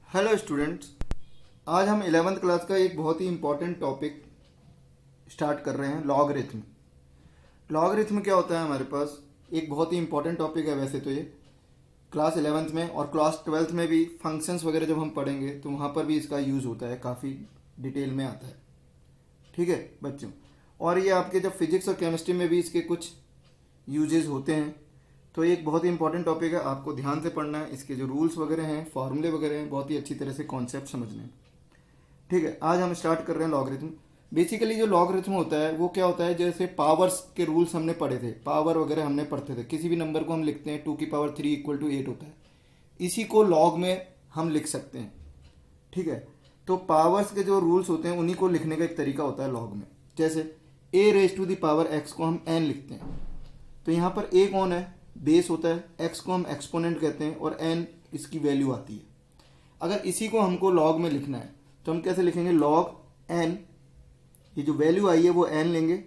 Hello students. आज हम 11th class का एक बहुत ही इम्पोर्टेंट टॉपिक स्टार्ट कर रहे हैं, लॉगरिथम। लॉगरिथम क्या होता है हमारे पास, एक बहुत ही इम्पोर्टेंट टॉपिक है वैसे तो ये क्लास 11th में और क्लास 12th में भी फंक्शंस वगैरह जब हम पढ़ेंगे तो वहाँ पर भी इसका यूज़ होता है, काफ़ी डिटेल में आता है। ठीक है बच्चों, और ये आपके जब फिजिक्स और केमिस्ट्री में भी इसके कुछ यूजेस होते हैं, तो ये एक बहुत ही इंपॉर्टेंट टॉपिक है, आपको ध्यान से पढ़ना है। इसके जो रूल्स वगैरह हैं, फॉर्मूले वगैरह हैं, बहुत ही अच्छी तरह से कॉन्सेप्ट समझने हैं। ठीक है, आज हम स्टार्ट कर रहे हैं लॉगरिथम। बेसिकली जो लॉगरिथम होता है वो क्या होता है, जैसे पावर्स के रूल्स हमने पढ़े थे, पावर वगैरह हमने पढ़ते थे, किसी भी नंबर को हम लिखते हैं 2 की पावर 3 इक्वल टू 8 होता है, इसी को लॉग में हम लिख सकते हैं। ठीक है, तो पावर्स के जो रूल्स होते हैं उन्हीं को लिखने का एक तरीका होता है लॉग में। जैसे a raise to the power x को हम n लिखते हैं, तो यहाँ पर a कौन है, बेस होता है, x को हम एक्सपोनेंट कहते हैं और n इसकी वैल्यू आती है। अगर इसी को हमको लॉग में लिखना है तो हम कैसे लिखेंगे, लॉग n, ये जो वैल्यू आई है वो n लेंगे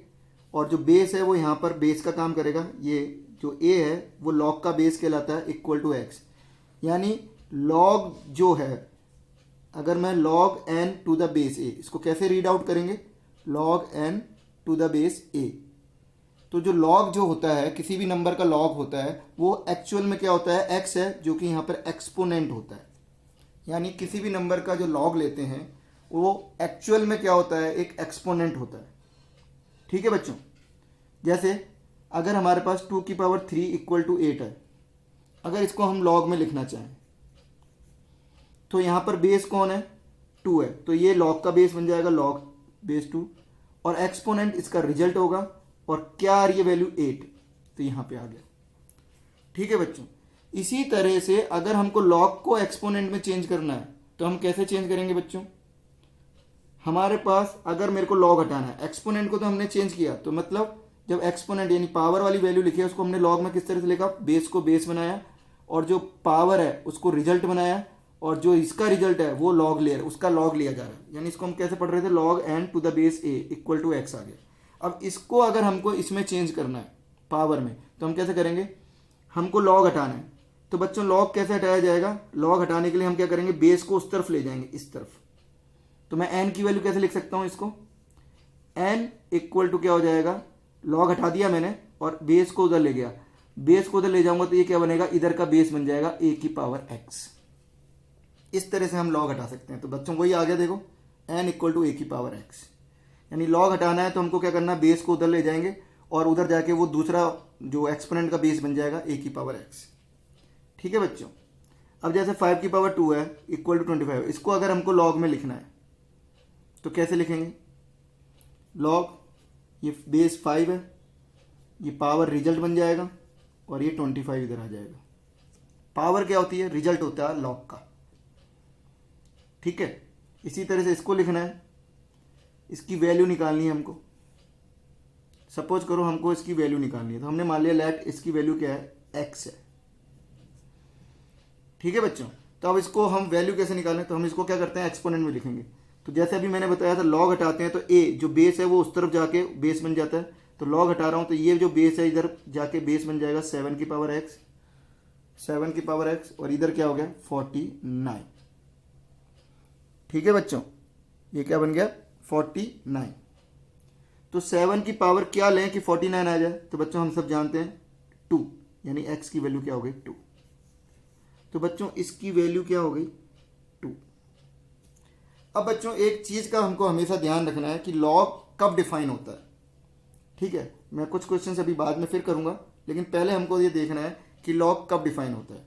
और जो बेस है वो यहाँ पर बेस का काम करेगा, ये जो a है वो लॉग का बेस कहलाता है, इक्वल टू x। यानी लॉग जो है, अगर मैं log n to the base a, इसको कैसे रीड आउट करेंगे, log n to the base a। तो जो log जो होता है, किसी भी नंबर का log होता है, वो एक्चुअल में क्या होता है, x है, जो कि यहाँ पर एक्सपोनेंट होता है। यानी किसी भी नंबर का जो log लेते हैं वो एक्चुअल में क्या होता है, एक एक्सपोनेंट होता है। ठीक है बच्चों, जैसे अगर हमारे पास 2 की पावर 3 इक्वल टू 8 है, अगर इसको हम log में लिखना चाहें तो यहाँ पर बेस कौन है, 2 है, तो ये log का बेस बन जाएगा, log बेस 2, और एक्सपोनेंट इसका रिजल्ट होगा, और क्या आ रही है वैल्यू 8, तो यहाँ पे आ गया। ठीक है बच्चों, इसी तरह से अगर हमको log को एक्सपोनेंट में चेंज करना है तो हम कैसे चेंज करेंगे बच्चों, हमारे पास अगर मेरे को log हटाना है, एक्सपोनेंट को तो हमने चेंज किया, तो मतलब जब एक्सपोनेंट यानी पावर वाली वैल्यू लिखी है उसको हमने log में किस तरह से लिखा, बेस को बेस बनाया और जो पावर है उसको रिजल्ट बनाया, और जो इसका रिजल्ट है वो लॉग ले रहा है, उसका लॉग लिया जा रहा है। यानी इसको हम कैसे पढ़ रहे थे, log n to the base a equal to x आ गया। अब इसको अगर हमको इसमें चेंज करना है पावर में, तो हम कैसे करेंगे, हमको लॉग हटाना है, तो बच्चों लॉग कैसे हटाया जाएगा, लॉग हटाने के लिए हम क्या करेंगे, बेस को उस तरफ ले जाएंगे, इस तरफ। तो मैं n की वैल्यू कैसे लिख सकता हूं, इसको n इक्वल टू क्या हो जाएगा, लॉग हटा दिया मैंने और बेस को उधर ले गया, बेस को उधर ले जाऊंगा तो ये क्या बनेगा, इधर का बेस बन जाएगा a⁻x। इस तरह से हम लॉग हटा सकते हैं। तो बच्चों वही आ गया, देखो n इक्वल टू a⁻x। यानी लॉग हटाना है तो हमको क्या करना, बेस को उधर ले जाएंगे और उधर जाके वो दूसरा जो एक्सपोनेंट का बेस बन जाएगा a⁻x। ठीक है बच्चों, अब जैसे 5 की पावर 2 है इक्वल टू 25, इसको अगर हमको लॉग में लिखना है तो कैसे लिखेंगे, लॉग, ये बेस 5 है, ये पावर रिजल्ट बन जाएगा और ये 25 इधर आ जाएगा। पावर क्या होती है, रिजल्ट होता है लॉग का। ठीक है, इसी तरह से इसको लिखना है, इसकी वैल्यू निकालनी है हमको। सपोज करो हमको इसकी वैल्यू निकालनी है, तो हमने मान लिया लेट इसकी वैल्यू क्या है, x है। ठीक है बच्चों, तो अब इसको हम वैल्यू कैसे निकालें, तो हम इसको क्या करते हैं, एक्सपोनेंट में लिखेंगे। तो जैसे अभी मैंने बताया था, लॉग हटाते हैं तो a जो बेस है वो उस तरफ जाके बेस बन जाता है, तो लॉग हटा रहा हूं तो ये जो बेस है इधर जाके बेस बन जाएगा 7 की पावर x, और इधर क्या हो गया 49। ठीक है बच्चों, ये क्या बन गया 49। तो 7 की पावर क्या लें कि 49 आ जाए, तो बच्चों हम सब जानते हैं 2, यानी x की वैल्यू क्या हो गई 2। तो बच्चों इसकी वैल्यू क्या हो गई 2। अब बच्चों एक चीज का हमको हमेशा ध्यान रखना है कि लॉग कब डिफाइन होता है। ठीक है, मैं कुछ क्वेश्चंस अभी बाद में फिर करूंगा, लेकिन पहले हमको ये देखना है कि लॉग कब डिफाइन होता है।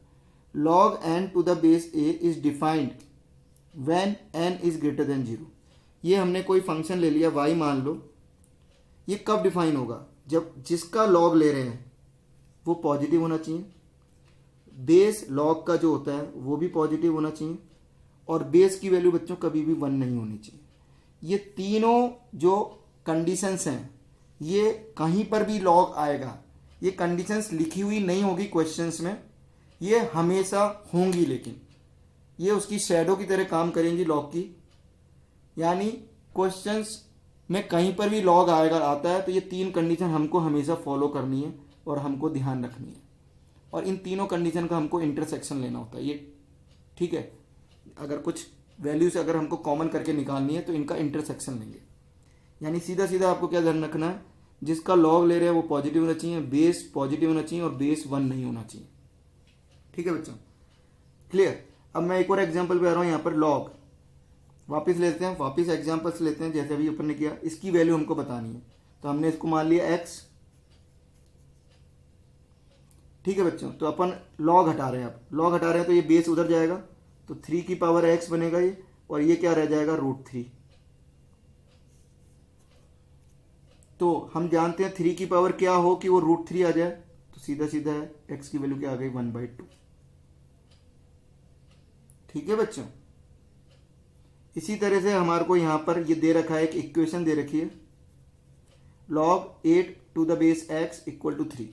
log n to the base a is defined when n is greater than 0। ये हमने कोई फंक्शन ले लिया y मान लो, ये कब डिफाइन होगा, जब जिसका log ले रहे हैं वो पॉजिटिव होना चाहिए, बेस log का जो होता है वो भी पॉजिटिव होना चाहिए, और बेस की वैल्यू बच्चों कभी भी 1 नहीं होनी चाहिए। ये तीनों जो कंडीशंस हैं, ये कहीं पर भी log आएगा, ये कंडीशंस लिखी हुई नहीं होगी क्वेश्चंस में, ये हमेशा होंगी, लेकिन ये उसकी शैडो की तरह काम करेंगी लॉग की। यानी क्वेश्चंस में कहीं पर भी लॉग आएगा आता है तो ये 3 कंडीशन हमको हमेशा फॉलो करनी है और हमको ध्यान रखनी है, और इन तीनों कंडीशन का हमको इंटरसेक्शन लेना होता है ये। ठीक है, अगर कुछ वैल्यू से अगर हमको कॉमन करके निकालनी है तो इनका इंटरसेक्शन लेंगे। यानी सीधा सीधा आपको क्या ध्यान रखना है, जिसका लॉग ले रहे हैं वो पॉजिटिव होना चाहिए, बेस पॉजिटिव होना चाहिए और बेस 1 नहीं होना चाहिए। ठीक है बच्चों, क्लियर। अब मैं एक और एग्जांपल पे आ रहा हूँ, यहाँ पर लॉग वापस लेते हैं, वापस एग्जांपल्स लेते हैं जैसे अभी ऊपर ने किया। इसकी वैल्यू हमको बतानी है तो हमने इसको मान लिया x। ठीक है बच्चों, तो अपन लॉग हटा रहे हैं। अब लॉग हटा रहे हैं तो ये बेस उधर जाएगा तो 3 की पावर x बनेगा ये, और ये क्या रह जाएगा √3। तो हम जानते हैं 3 की पावर क्या हो कि वो √3 आ जाए, तो सीधा सीधा है x की वैल्यू क्या आ गई 1/2। ठीक है बच्चों, इसी तरह से हमारे को यहां पर ये दे रखा है, एक इक्वेशन दे रखी है log 8 to the base x = 3।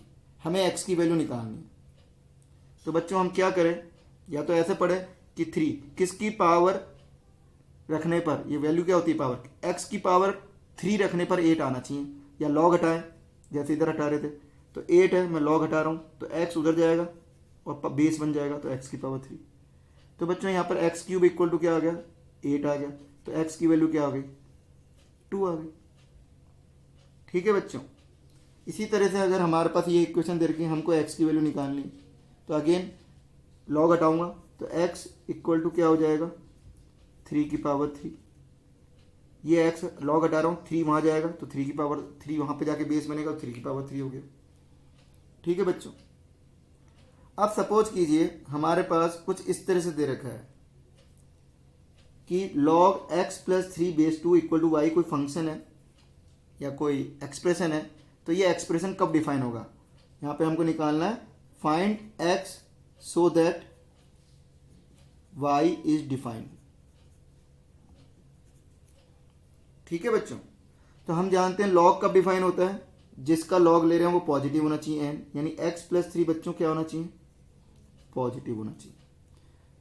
हमें x की वैल्यू निकालनी है। तो बच्चों हम क्या करें, या तो ऐसे पढ़े कि 3 किसकी पावर रखने पर, ये वैल्यू क्या होती है पावर, x की पावर 3 रखने पर 8 आना चाहिए, या लॉग हटाएं जैसे इधर हटा रहे थे। तो 8 है, मैं लॉग हटा रहा हूँ तो x उधर जाएगा और बेस बन जाएगा तो x की पावर 3। तो बच्चों यहाँ पर x³ = क्या आ गया 8 आ गया, तो x की वैल्यू क्या आ गई 2 आ गई। ठीक है बच्चों, इसी तरह से अगर हमारे पास ये इक्वेशन दे रखी है, हमको x की वैल्यू निकालनी, तो अगेन लॉग हटाऊंगा तो x = क्या हो जाएगा 3 की पावर 3। ये x लॉग हटा रहा हूँ, 3 वहाँ जाएगा तो 3 की पावर 3 वहाँ पे जाके बेस बनेगा, 3 की पावर 3 हो गया। ठीक है बच्चों, अब सपोज कीजिए हमारे पास कुछ इस तरह से दे रखा है कि log x + 3 base 2 = y कोई फंक्शन है या कोई एक्सप्रेशन है। तो ये एक्सप्रेशन कब डिफाइन होगा, यहाँ पे हमको निकालना है find x so that y is defined। ठीक है बच्चों, तो हम जानते हैं log कब डिफाइन होता है, जिसका log ले रहे हैं वो पॉजिटिव होना चाहिए n, यानी x + 3 बच्चों क्या होना चाहिए पॉजिटिव होना चाहिए,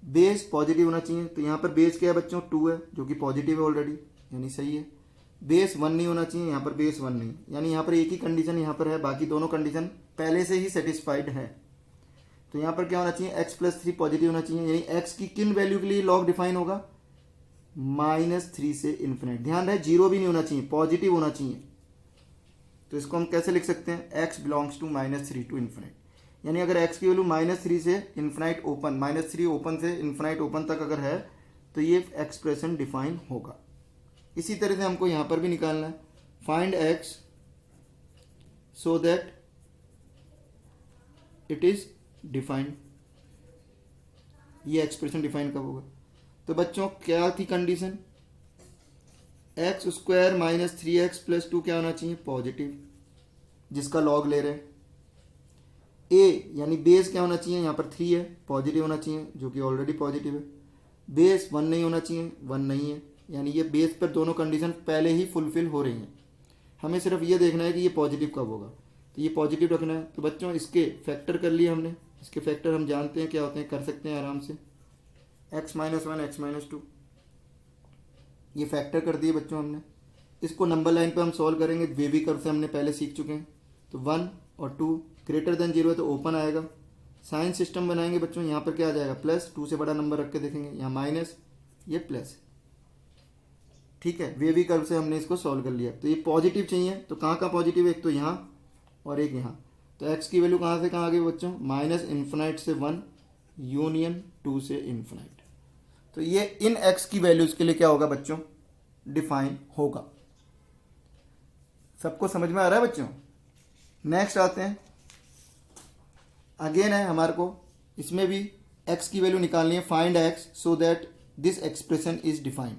बेस पॉजिटिव होना चाहिए। तो यहाँ पर बेस क्या है बच्चों 2 है जो कि पॉजिटिव है ऑलरेडी, यानी सही है। बेस 1 नहीं होना चाहिए, यहाँ पर बेस 1 नहीं, यानी यहाँ पर एक ही कंडीशन यहाँ पर है, बाकी दोनों कंडीशन पहले से ही सेटिस्फाइड है। तो यहाँ पर क्या होना चाहिए x + 3 पॉजिटिव होना चाहिए, यानी x की किन वैल्यू के लिए लॉग डिफाइन होगा -3 से इन्फिनिट। ध्यान रहे 0 भी नहीं होना चाहिए, पॉजिटिव होना चाहिए। तो इसको हम कैसे लिख सकते हैं, x belongs to -3 to infinite, यानी अगर x की वैल्यू -3 से इन्फिनिट ओपन, -3 ओपन से इन्फिनिट ओपन तक अगर है तो ये एक्सप्रेशन डिफाइन होगा। इसी तरह से हमको यहाँ पर भी निकालना है find x so that it is defined. ये एक्सप्रेशन डिफाइन कब होगा, तो बच्चों क्या थी कंडीशन, x² - 3x + 2 क्या होना चाहिए पॉजिटिव, जिसका लॉग ले रहे हैं। a यानी बेस क्या होना चाहिए, यहाँ पर 3 है पॉजिटिव होना चाहिए जो कि ऑलरेडी पॉजिटिव है। बेस 1 नहीं होना चाहिए, 1 नहीं है, यानी ये बेस पर दोनों कंडीशन पहले ही फुलफिल हो रही हैं। हमें सिर्फ ये देखना है कि ये पॉजिटिव कब होगा, तो ये पॉजिटिव रखना है। तो बच्चों इसके फैक्टर कर लिए हमने, इसके फैक्टर हम जानते हैं क्या होते हैं, कर सकते हैं आराम से x - 1 x - 2, ये फैक्टर कर दिए बच्चों हमने। इसको नंबर लाइन पे हम सॉल्व करेंगे, वेवी कर्व से हमने पहले सीख चुके हैं। तो 1 और 2 > 0 है तो ओपन आएगा, साइन सिस्टम बनाएंगे बच्चों, यहाँ पर क्या आ जाएगा प्लस, 2 से बड़ा नंबर रख के देखेंगे, यहाँ माइनस, ये प्लस। ठीक है, वेवी कर्व से हमने इसको सॉल्व कर लिया। तो ये पॉजिटिव चाहिए, तो कहाँ कहाँ पॉजिटिव है, एक तो यहाँ और एक यहाँ। तो x की वैल्यू कहाँ से कहाँ आ गई बच्चों, -∞ से 1 यूनियन 2 से इन्फिनिट। तो ये इन x की वैल्यूज के लिए क्या होगा बच्चों डिफाइन होगा। सबको समझ में आ रहा है बच्चों। नेक्स्ट आते हैं, अगेन है हमारे को इसमें भी x की वैल्यू निकालनी है, find x so that this expression is defined.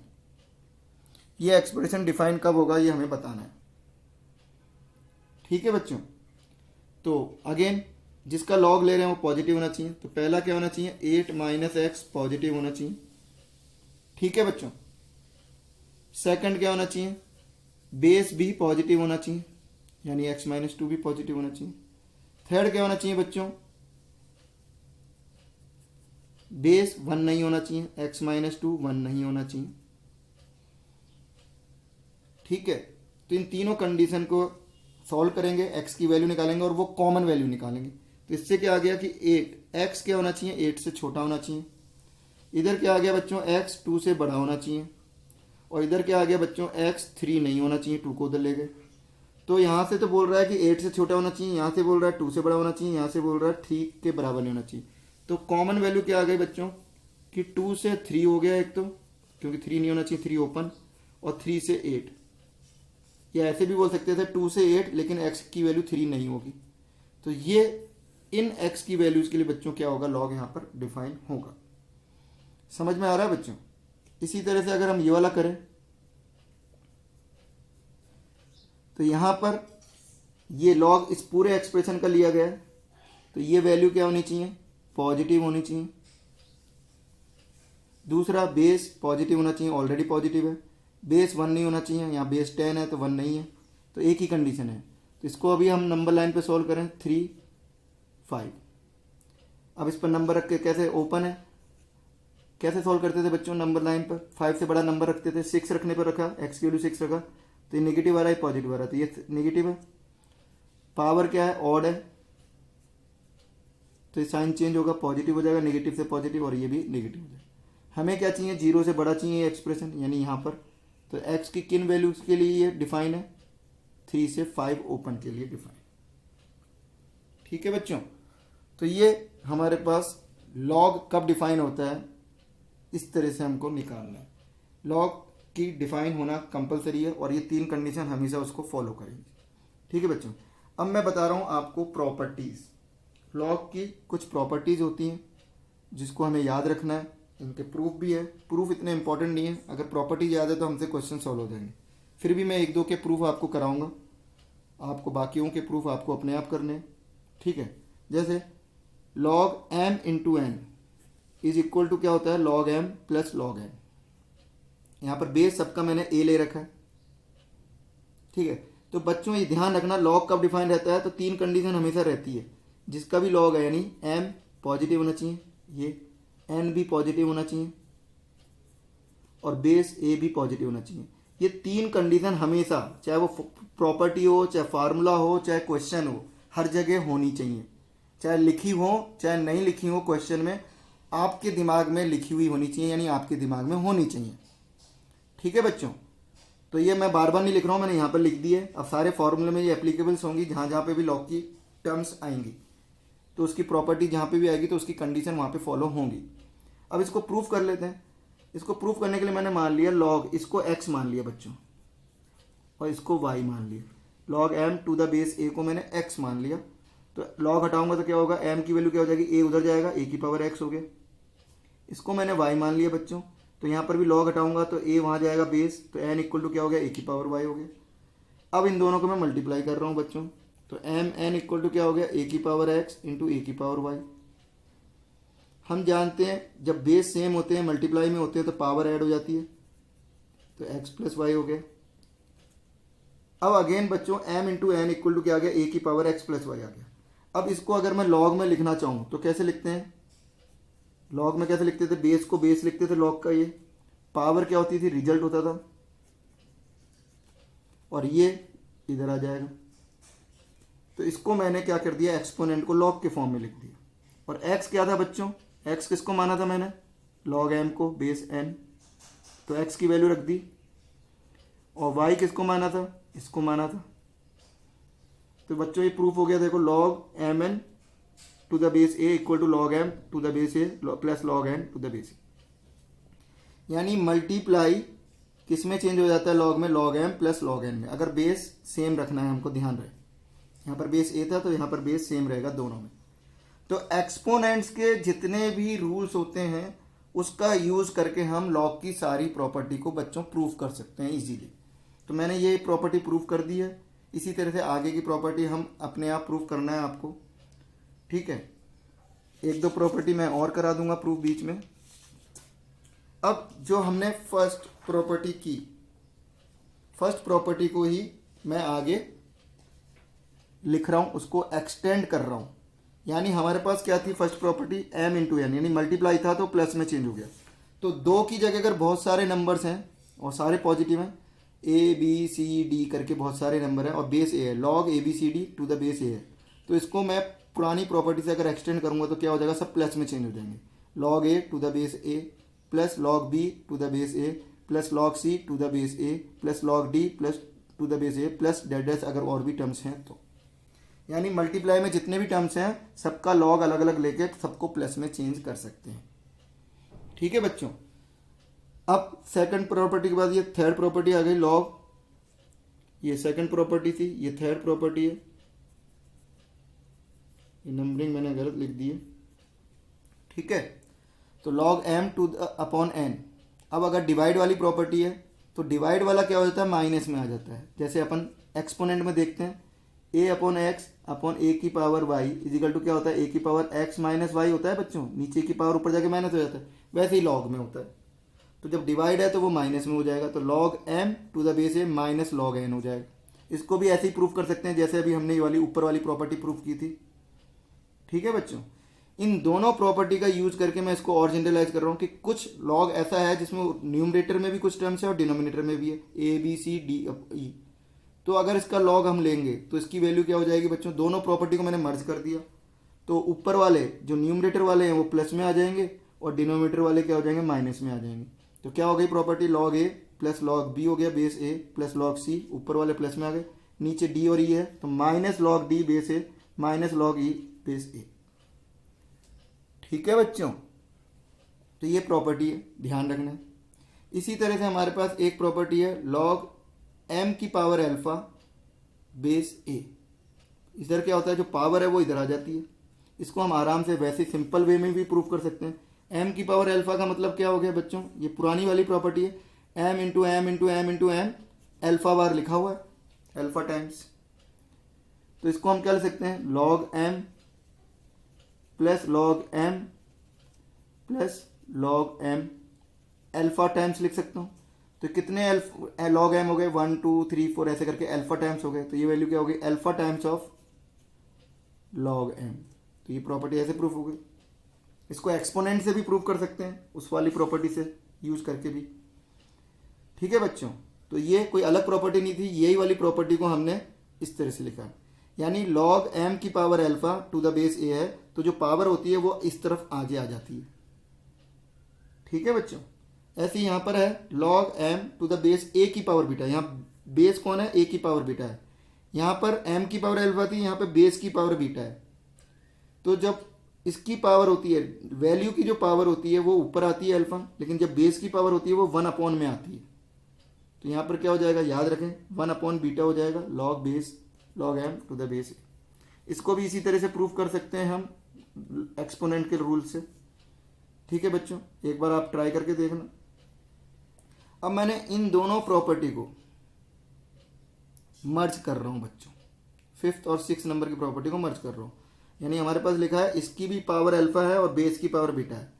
ये एक्सप्रेशन डिफाइन कब होगा ये हमें बताना है। ठीक है बच्चों, तो अगेन जिसका लॉग ले रहे हैं वो पॉजिटिव होना चाहिए, तो पहला क्या होना चाहिए 8 - x पॉजिटिव होना चाहिए। ठीक है बच्चों, सेकंड क्या होना चाहिए बेस भी पॉजिटिव होना चाहिए, यानी x - 2 भी पॉजिटिव होना चाहिए। थर्ड क्या होना चाहिए बच्चों बेस 1 नहीं होना चाहिए, x - 2 1 नहीं होना चाहिए। ठीक है, तो इन तीनों कंडीशन को सॉल्व करेंगे, x की वैल्यू निकालेंगे और वो कॉमन वैल्यू निकालेंगे। तो इससे क्या आ गया कि 8 x क्या होना चाहिए 8 से छोटा होना चाहिए, इधर क्या आ गया बच्चों, x 2 से बड़ा होना चाहिए, और इधर क्या आ गया बच्चों, x 3 नहीं होना चाहिए, 2 को उधर ले गए। तो यहाँ से तो बोल रहा है कि 8 से छोटा होना चाहिए, यहाँ से बोल रहा है 2 से बड़ा होना चाहिए, यहाँ से बोल रहा है 3 के बराबर नहीं होना चाहिए। तो कॉमन वैल्यू क्या आ गई बच्चों कि 2 से 3 हो गया एक तो, क्योंकि 3 नहीं होना चाहिए, 3 ओपन, और 3 से 8, या ऐसे भी बोल सकते थे 2 से 8, लेकिन x की वैल्यू 3 नहीं होगी। तो ये इन x की वैल्यूज के लिए बच्चों क्या होगा, लॉग यहाँ पर डिफाइन होगा। समझ में आ रहा है बच्चों? इसी तरह से अगर हम ये वाला करें तो यहाँ पर ये लॉग इस पूरे एक्सप्रेशन का लिया गया है, तो ये वैल्यू क्या होनी चाहिए, पॉजिटिव होनी चाहिए। दूसरा, बेस पॉजिटिव होना चाहिए, ऑलरेडी पॉजिटिव है। बेस 1 नहीं होना चाहिए, यहाँ बेस 10 है तो 1 नहीं है, तो एक ही कंडीशन है। तो इसको अभी हम नंबर लाइन पे सॉल्व करें, 3 5। अब इस पर नंबर रख के, कैसे ओपन है, कैसे सॉल्व करते थे बच्चों, नंबर लाइन पर 5 से बड़ा नंबर रखते थे, 6 रखने पर रखा, x की वैल्यू 6 रखा, तो ये नेगेटिव आ रहा है, पॉजिटिव आ रहा है, तो ये नेगेटिव है। पावर क्या है, ऑड है, तो ये साइन चेंज होगा, पॉजिटिव हो जाएगा, नेगेटिव से पॉजिटिव, और ये भी नेगेटिव हो जाएगा। हमें क्या चाहिए, 0 से बड़ा चाहिए एक्सप्रेशन, यानी यहाँ पर। तो x की किन वैल्यूज के लिए ये डिफाइन है, 3 से 5 ओपन के लिए डिफाइन। ठीक है बच्चों, तो ये हमारे पास लॉग कब डिफाइन होता है, इस तरह से हमको निकालना है। लॉग की डिफाइन होना कंपलसरी है, और ये 3 कंडीशन हमेशा उसको फॉलो करेंगे। ठीक है बच्चों, अब मैं बता रहा हूँ आपको प्रॉपर्टीज़। लॉग की कुछ प्रॉपर्टीज़ होती हैं जिसको हमें याद रखना है, इनके प्रूफ भी है। प्रूफ इतने इंपॉर्टेंट नहीं है, अगर प्रॉपर्टीज याद है तो हमसे क्वेश्चन सॉल्व हो जाएंगे। फिर भी मैं 1-2 के प्रूफ आपको कराऊंगा, आपको बाकियों के प्रूफ आपको अपने आप करने हैं। ठीक है, जैसे log m into n is equal to क्या होता है, log m plus log n। यहाँ पर बेस सबका मैंने a ले रखा है। ठीक है, तो बच्चों ये ध्यान रखना, लॉग कब डिफाइन रहता है, तो 3 कंडीशन हमेशा रहती है। जिसका भी लॉग है, यानी m पॉजिटिव होना चाहिए, ये n भी पॉजिटिव होना चाहिए, और बेस a भी पॉजिटिव होना चाहिए। ये 3 कंडीशन हमेशा, चाहे वो प्रॉपर्टी हो, चाहे फार्मूला हो, चाहे क्वेश्चन हो, हर जगह होनी चाहिए। चाहे लिखी हो चाहे नहीं लिखी हो, क्वेश्चन में आपके दिमाग में लिखी हुई होनी चाहिए, यानी आपके दिमाग में होनी चाहिए। ठीक है बच्चों, तो ये मैं बार बार नहीं लिख रहा हूँ, मैंने यहाँ पर लिख दी है। अब सारे फॉर्मूले में ये एप्लीकेबल्स होंगी, जहाँ जहाँ पे भी लॉग की टर्म्स आएंगी तो उसकी प्रॉपर्टी जहाँ पे भी आएगी तो उसकी कंडीशन वहाँ पे फॉलो होंगी। अब इसको प्रूफ कर लेते हैं। इसको प्रूफ करने के लिए मैंने मान लिया लॉग, इसको x मान लिया बच्चों, और इसको y मान लिया। Log m to the base a को मैंने x मान लिया, तो लॉग हटाऊंगा तो क्या होगा, m की वैल्यू क्या हो जाएगी, a उधर जाएगा, a की पावर x हो गया। इसको मैंने y मान लिया बच्चों, तो यहाँ पर भी लॉग हटाऊंगा तो a वहाँ जाएगा बेस, तो n इक्वल टू क्या हो गया, a की पावर y हो गया। अब इन दोनों को मैं मल्टीप्लाई कर रहा हूँ बच्चों, तो m n इक्वल टू क्या हो गया, a की पावर x इंटू a की पावर y। हम जानते हैं जब बेस सेम होते हैं, मल्टीप्लाई में होते हैं, तो पावर ऐड हो जाती है, तो x प्लस वाई हो गया। अब अगेन बच्चों m into n equal to क्या आ गया, a की पावर x प्लस वाई आ गया। अब इसको अगर मैं लॉग में लिखना चाहूँ तो कैसे लिखते हैं, लॉग में कैसे लिखते थे, बेस को बेस लिखते थे लॉग का, ये पावर क्या होती थी, रिजल्ट होता था, और ये इधर आ जाएगा। तो इसको मैंने क्या कर दिया, एक्सपोनेंट को लॉग के फॉर्म में लिख दिया। और x क्या था बच्चों, x किसको माना था मैंने, लॉग m को, बेस n, तो x की वैल्यू रख दी। और y किसको माना था, इसको माना था। तो बच्चों ये प्रूफ हो गया, देखो log m n to the base a equal to log m to the base a plus log n to the base a। यानी मल्टीप्लाई किस में चेंज हो जाता है, लॉग में, log m plus log n में, अगर बेस सेम रखना है हमको, ध्यान रहे। यहाँ पर बेस a था तो यहाँ पर बेस सेम रहेगा दोनों में। तो एक्सपोनेंट्स के जितने भी रूल्स होते हैं उसका यूज करके हम लॉग की सारी प्रॉपर्टी को बच्चों प्रूफ कर सकते हैं इजीली। तो मैंने ये प्रॉपर्टी प्रूफ कर दी है। इसी तरह से आगे की प्रॉपर्टी हम अपने आप प्रूफ करना है आपको। ठीक है, 1-2 प्रॉपर्टी मैं और करा दूंगा प्रूफ बीच में। अब जो हमने फर्स्ट प्रॉपर्टी की, फर्स्ट प्रॉपर्टी को ही मैं आगे लिख रहा हूं, उसको एक्सटेंड कर रहा हूं। यानी हमारे पास क्या थी first property, m into n, यानी मल्टीप्लाई था तो प्लस में चेंज हो गया। तो 2 की जगह अगर बहुत सारे नंबर्स हैं और सारे पॉजिटिव हैं, a b c d करके बहुत सारे नंबर हैं, और बेस a है, log a b c d to the base a है, तो इसको मैं पुरानी प्रॉपर्टी से अगर एक्सटेंड करूंगा तो क्या हो जाएगा, सब प्लस में चेंज हो जाएंगे। Log a to the base a plus log b to the base a plus log c to the base a plus log d plus to the base a plus dash अगर और भी terms हैं तो, यानी multiply में जितने भी terms हैं सबका लॉग अलग अलग लेके सबको प्लस में चेंज कर सकते हैं। ठीक है बच्चों। अब सेकंड प्रॉपर्टी के बाद ये थर्ड प्रॉपर्टी आ गई लॉग, ये सेकंड प्रॉपर्टी थी, ये थर्ड प्रॉपर्टी है। ये नंबरिंग मैंने गलत लिख दी है। ठीक है, तो log M to upon n. अब अगर डिवाइड वाली प्रॉपर्टी है तो डिवाइड वाला क्या हो जाता है, माइनस में आ जाता है। जैसे अपन एक्सपोनेंट में देखते हैं, ए अपॉन एक्स अपॉन ए की पावर वाई इजिकल टू क्या होता है, ए की पावर एक्स माइनस वाई होता है बच्चों, नीचे की पावर ऊपर जाके माइनस हो जाता है। वैसे ही लॉग में होता है, तो जब डिवाइड है तो वो माइनस में हो जाएगा, तो log M to the base a minus log n हो जाएगा। इसको भी ऐसे ही प्रूफ कर सकते हैं जैसे अभी हमने ये वाली ऊपर वाली प्रॉपर्टी प्रूफ की थी। ठीक है बच्चों, इन दोनों प्रॉपर्टी का यूज करके मैं इसको और जनरलाइज कर रहा हूँ कि कुछ लॉग ऐसा है जिसमें न्यूमरेटर में भी कुछ टर्म्स है और डिनोमिनेटर में भी है, A B C D E. तो अगर इसका लॉग हम लेंगे तो इसकी वैल्यू क्या हो जाएगी बच्चों, दोनों प्रॉपर्टी को मैंने मर्ज कर दिया, तो ऊपर वाले जो न्यूमरेटर वाले हैं वो प्लस में आ जाएंगे और डिनोमिनेटर वाले क्या हो जाएंगे, माइनस में आ जाएंगे। तो क्या हो गई प्रॉपर्टी, लॉग ए प्लस लॉग बी हो गया बेस ए प्लस लॉग सी, ऊपर वाले प्लस में आ गए, नीचे डी और ई है तो minus log D base a minus log E base ए। ठीक है बच्चों, तो ये प्रॉपर्टी है, ध्यान रखना है। इसी तरह से हमारे पास एक प्रॉपर्टी है लॉग एम की पावर अल्फा बेस ए। इधर क्या होता है, जो पावर है वो इधर आ जाती है। इसको हम आराम से वैसे सिंपल वे में भी प्रूव कर सकते हैं। एम की पावर अल्फा का मतलब क्या हो गया बच्चों, ये पुरानी वाली प्रॉपर्टी है, m into m into m into m, alpha बार लिखा हुआ है, अल्फा टाइम्स। तो इसको हम क्या लिख सकते हैं, log m plus log m plus log m alpha times लिख सकता हूँ। तो कितने लॉग एम हो गए, 1 2 3 4 ऐसे करके अल्फा टाइम्स हो गए, तो ये वैल्यू क्या हो गई, alpha times of log m. तो ये प्रॉपर्टी ऐसे प्रूफ हो गई। इसको एक्सपोनेंट से भी प्रूव कर सकते हैं, उस वाली प्रॉपर्टी से यूज करके भी। ठीक है बच्चों, तो ये कोई अलग प्रॉपर्टी नहीं थी, यही वाली प्रॉपर्टी को हमने इस तरह से लिखा, यानी लॉग एम की power alpha to the base A है, तो जो पावर होती है वो इस तरफ आगे आ जाती है। ठीक है बच्चों, ऐसे ही यहां पर है log M to the base A की पावर बीटा। यहाँ बेस कौन है, ए की पावर बीटा है। यहां पर एम की पावर अल्फा थी, यहां पर बेस की पावर बीटा है। तो जब इसकी पावर होती है, वैल्यू की जो पावर होती है वो ऊपर आती है अल्फा, लेकिन जब बेस की पावर होती है वो 1 अपॉन में आती है। तो यहां पर क्या हो जाएगा, याद रखें 1 अपॉन बीटा हो जाएगा log base log M to the base. इसको भी इसी तरह से प्रूफ कर सकते हैं हम एक्सपोनेंट के रूल से। ठीक है बच्चों, एक बार आप ट्राई करके देखना। अब मैंने इन दोनों प्रॉपर्टी को मर्ज कर रहा हूं बच्चों, 5th और 6th नंबर की प्रॉपर्टी को मर्ज कर रहा हूं। यानी हमारे पास लिखा है इसकी भी पावर अल्फा है और बेस की पावर बीटा है,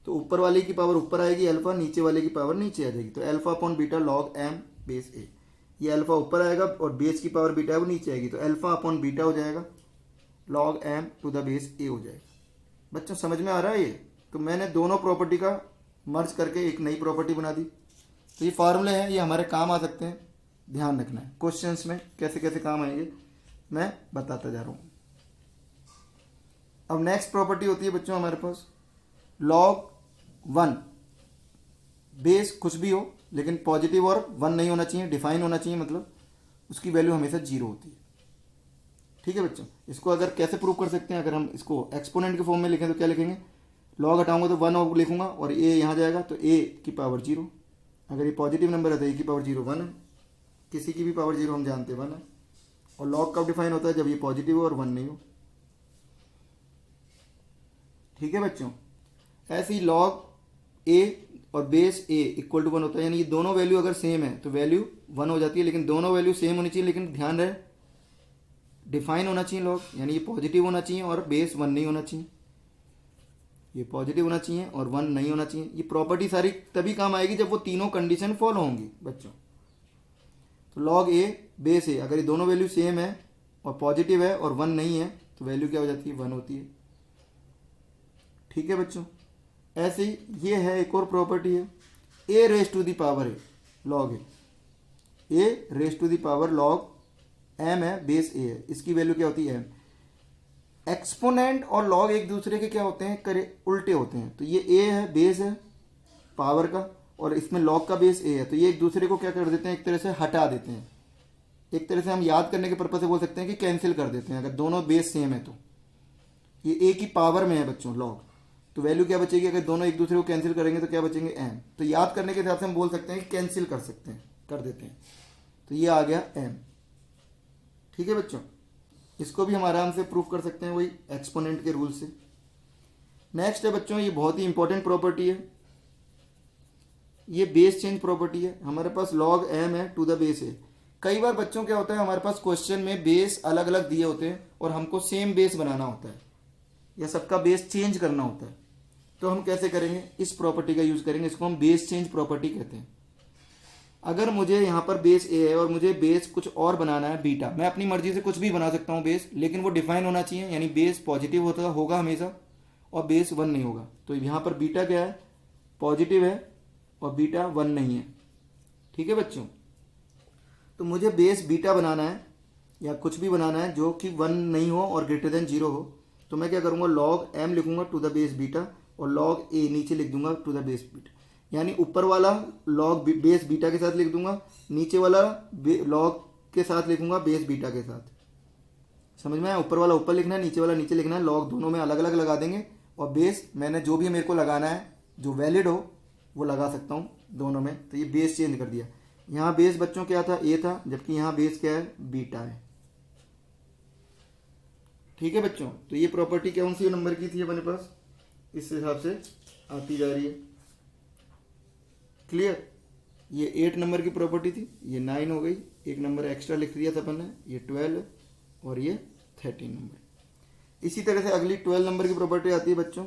तो ऊपर वाले की पावर ऊपर आएगी अल्फा, नीचे वाले की पावर नीचे आ जाएगी। तो alpha upon beta log M base A, ये अल्फा ऊपर आएगा और बेस की पावर बीटा है वो नीचे आएगी, तो अल्फा अपॉन बीटा हो जाएगा log M to the base A हो जाएगा। बच्चों समझ में आ रहा है ये? तो मैंने दोनों प्रॉपर्टी का मर्ज करके एक नई प्रॉपर्टी बना दी। तो ये फार्मूले हैं, ये हमारे काम आ सकते हैं, ध्यान रखना है। क्वेश्चंस में कैसे कैसे काम आएंगे मैं बताता जा रहा हूँ। अब नेक्स्ट प्रॉपर्टी होती है बच्चों हमारे पास लॉग 1 बेस कुछ भी हो लेकिन पॉजिटिव और 1 नहीं होना चाहिए, डिफाइन होना चाहिए, मतलब उसकी वैल्यू हमेशा 0 होती है। ठीक है बच्चों, इसको अगर कैसे प्रूव कर सकते हैं, अगर हम इसको एक्सपोनेंट के फॉर्म में लिखें तो क्या लिखेंगे, लॉग हटाऊंगा तो 1 लिखूंगा और ए यहाँ जाएगा तो ए की पावर 0। अगर ये पॉजिटिव नंबर है तो ए की पावर 0 1 है, किसी की भी पावर 0 हम जानते हैं 1 है। और लॉग कब डिफाइन होता है, जब ये पॉजिटिव हो और 1 नहीं हो। ठीक है बच्चों, ऐसे ही लॉग ए और बेस ए इक्वल टू 1 होता है, यानी ये दोनों वैल्यू अगर सेम है तो वैल्यू 1 हो जाती है, लेकिन दोनों वैल्यू सेम होनी चाहिए, लेकिन ध्यान रहे डिफाइन होना चाहिए लॉग, यानी ये पॉजिटिव होना चाहिए और बेस 1 नहीं होना चाहिए, ये पॉजिटिव होना चाहिए और 1 नहीं होना चाहिए। ये प्रॉपर्टी सारी तभी काम आएगी जब वो तीनों कंडीशन फॉलो होंगी बच्चों। तो लॉग ए बेस ए अगर ये दोनों वैल्यू सेम है और पॉजिटिव है और 1 नहीं है तो वैल्यू क्या हो जाती है, 1 होती है। ठीक है बच्चों, ऐसे ही ये है एक और प्रॉपर्टी है A raise to the power A log A raise to the power log M है बेस ए है, इसकी वैल्यू क्या होती है एम। एक्सपोनेंट और लॉग एक दूसरे के क्या होते हैं, करे उल्टे होते हैं। तो ये ए है बेस है, पावर का और इसमें लॉग का बेस ए है, तो ये एक दूसरे को क्या कर देते हैं, एक तरह से हटा देते हैं। एक तरह से हम याद करने के पर्पज से बोल सकते हैं कि कैंसिल कर देते हैं। अगर दोनों बेस सेम है तो ये ए की पावर में है बच्चों लॉग, तो वैल्यू क्या बचेगी, अगर दोनों एक दूसरे को कैंसिल करेंगे तो क्या बचेंगे, एम। तो याद करने के हिसाब से हम बोल सकते हैं कि कैंसिल कर सकते हैं, कर देते हैं, तो ये आ गया एम। ठीक है बच्चों, इसको भी हम आराम से प्रूफ कर सकते हैं वही एक्सपोनेंट के रूल से। नेक्स्ट है बच्चों, ये बहुत ही इंपॉर्टेंट प्रॉपर्टी है, ये बेस चेंज प्रॉपर्टी है। हमारे पास लॉग एम है टू द बेस है। कई बार बच्चों क्या होता है, हमारे पास क्वेश्चन में बेस अलग अलग दिए होते हैं और हमको सेम बेस बनाना होता है या सबका बेस चेंज करना होता है, तो हम कैसे करेंगे, इस प्रॉपर्टी का यूज करेंगे, इसको हम बेस चेंज प्रॉपर्टी कहते हैं। अगर मुझे यहाँ पर बेस ए है और मुझे बेस कुछ और बनाना है बीटा, मैं अपनी मर्जी से कुछ भी बना सकता हूँ बेस, लेकिन वो डिफाइन होना चाहिए, यानी बेस पॉजिटिव होगा हमेशा और बेस 1 नहीं होगा। तो यहाँ पर बीटा क्या है, पॉजिटिव है और बीटा 1 नहीं है। ठीक है बच्चों, तो मुझे बेस बीटा बनाना है या कुछ भी बनाना है जो कि 1 नहीं हो और ग्रेटर देन 0 हो, तो मैं क्या करूँगा, लॉग एम लिखूंगा टू द बेस बीटा और लॉग ए नीचे लिख दूंगा टू द बेस बीटा, यानी ऊपर वाला लॉग बेस बीटा के साथ लिख दूंगा, नीचे वाला लॉग के साथ लिखूंगा बेस बीटा के साथ। समझ में आया, ऊपर वाला ऊपर लिखना है, नीचे वाला नीचे लिखना है, लॉग दोनों में अलग अलग लगा देंगे और बेस मैंने जो भी मेरे को लगाना है जो वैलिड हो वो लगा सकता हूँ दोनों में। तो ये बेस चेंज कर दिया, यहाँ बेस बच्चों क्या था, ए था, जबकि यहाँ बेस क्या है, बीटा है। ठीक है बच्चों, तो ये प्रॉपर्टी कौन सी नंबर की थी अपने पास, इस हिसाब से आती जा रही है। क्लियर, ये 8 नंबर की प्रॉपर्टी थी, ये 9 हो गई, एक नंबर एक्स्ट्रा लिख दिया था अपन ने, ये 12 और ये 13 नंबर। इसी तरह से अगली 12 नंबर की प्रॉपर्टी आती है बच्चों,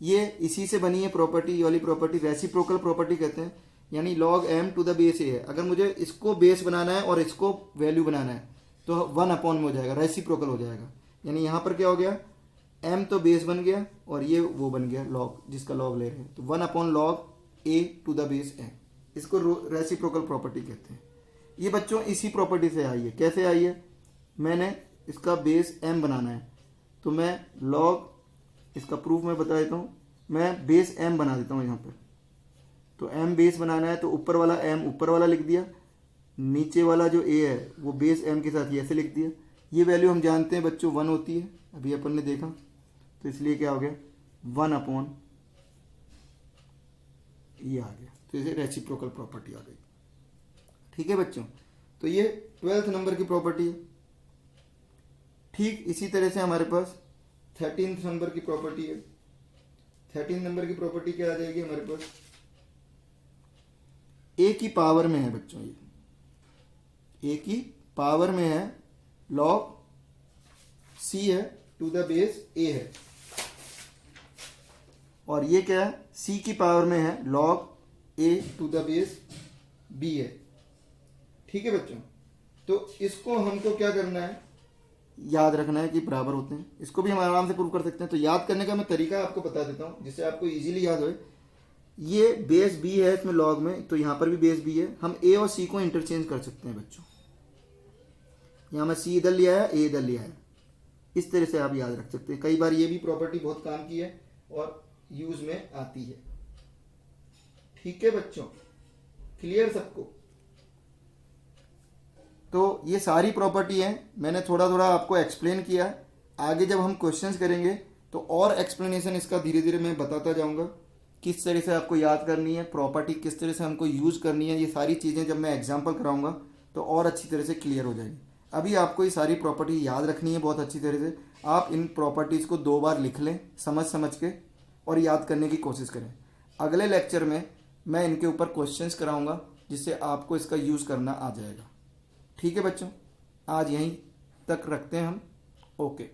ये इसी से बनी है प्रॉपर्टी, ये वाली प्रॉपर्टी रेसिप्रोकल प्रॉपर्टी कहते हैं, यानी log M to the base A है। अगर मुझे इसको बेस बनाना है और इसको वैल्यू बनाना है तो 1 अपॉन में हो जाएगा, रेसिप्रोकल हो जाएगा। यानी यहाँ पर क्या हो गया, एम तो बेस बन गया और ये वो बन गया लॉग, जिसका लॉग ले रहे हैं, तो 1 upon log a to the base m, इसको रेसिप्रोकल प्रॉपर्टी कहते हैं। ये बच्चों इसी प्रॉपर्टी से आई है। कैसे आई है, मैंने इसका बेस एम बनाना है तो मैं लॉग, इसका प्रूफ मैं बता देता हूँ, मैं बेस एम बना देता हूँ यहाँ पर। तो एम बेस बनाना है तो ऊपर वाला एम ऊपर वाला लिख दिया, नीचे वाला जो ए है वो बेस एम के साथ ये ऐसे लिख दिया। ये वैल्यू हम जानते हैं बच्चों 1 होती है, अभी अपन ने देखा, तो इसलिए क्या हो गया 1 अपॉन ये आ गया, तो इसे रेसिप्रोकल प्रॉपर्टी आ गई। ठीक है बच्चों, तो ये 12th नंबर की प्रॉपर्टी है। ठीक इसी तरह से हमारे पास 13th नंबर की प्रॉपर्टी है। 13 नंबर की प्रॉपर्टी क्या आ जाएगी हमारे पास, ए की पावर में है बच्चों, ये ए की पावर में है, लॉग सी है टू द बेस ए है, और ये क्या है, सी की पावर में है, log a to the base b है। ठीक है बच्चों, तो इसको हमको क्या करना है, याद रखना है कि बराबर होते हैं। इसको भी हम आराम से प्रूव कर सकते हैं। तो याद करने का मैं तरीका आपको बता देता हूं जिससे आपको इजीली याद होए। ये बेस बी है इसमें लॉग में, तो यहां पर भी बेस बी है, हम ए और सी को इंटरचेंज कर सकते हैं बच्चों। यहां मैं सी इधर लिया है, ए इधर लिया है, इस तरह से आप याद रख सकते हैं। कई बार ये भी प्रॉपर्टी बहुत काम की है और यूज में आती है। ठीक है बच्चों, क्लियर सबको। तो ये सारी प्रॉपर्टी है, मैंने थोड़ा थोड़ा आपको एक्सप्लेन किया। आगे जब हम क्वेश्चंस करेंगे तो और एक्सप्लेनेशन इसका धीरे धीरे मैं बताता जाऊंगा, किस तरह से आपको याद करनी है, प्रॉपर्टी किस तरह से हमको यूज़ करनी है। ये सारी चीज़ें जब मैं एग्जांपल कराऊंगा तो और अच्छी तरह से क्लियर हो जाएगी। अभी आपको ये सारी प्रॉपर्टी याद रखनी है बहुत अच्छी तरह से। आप इन प्रॉपर्टीज़ को 2 बार लिख लें समझ समझ के और याद करने की कोशिश करें। अगले लेक्चर में मैं इनके ऊपर क्वेश्चंस कराऊंगा जिससे आपको इसका यूज़ करना आ जाएगा। ठीक है बच्चों, आज यहीं तक रखते हैं हम। ओके।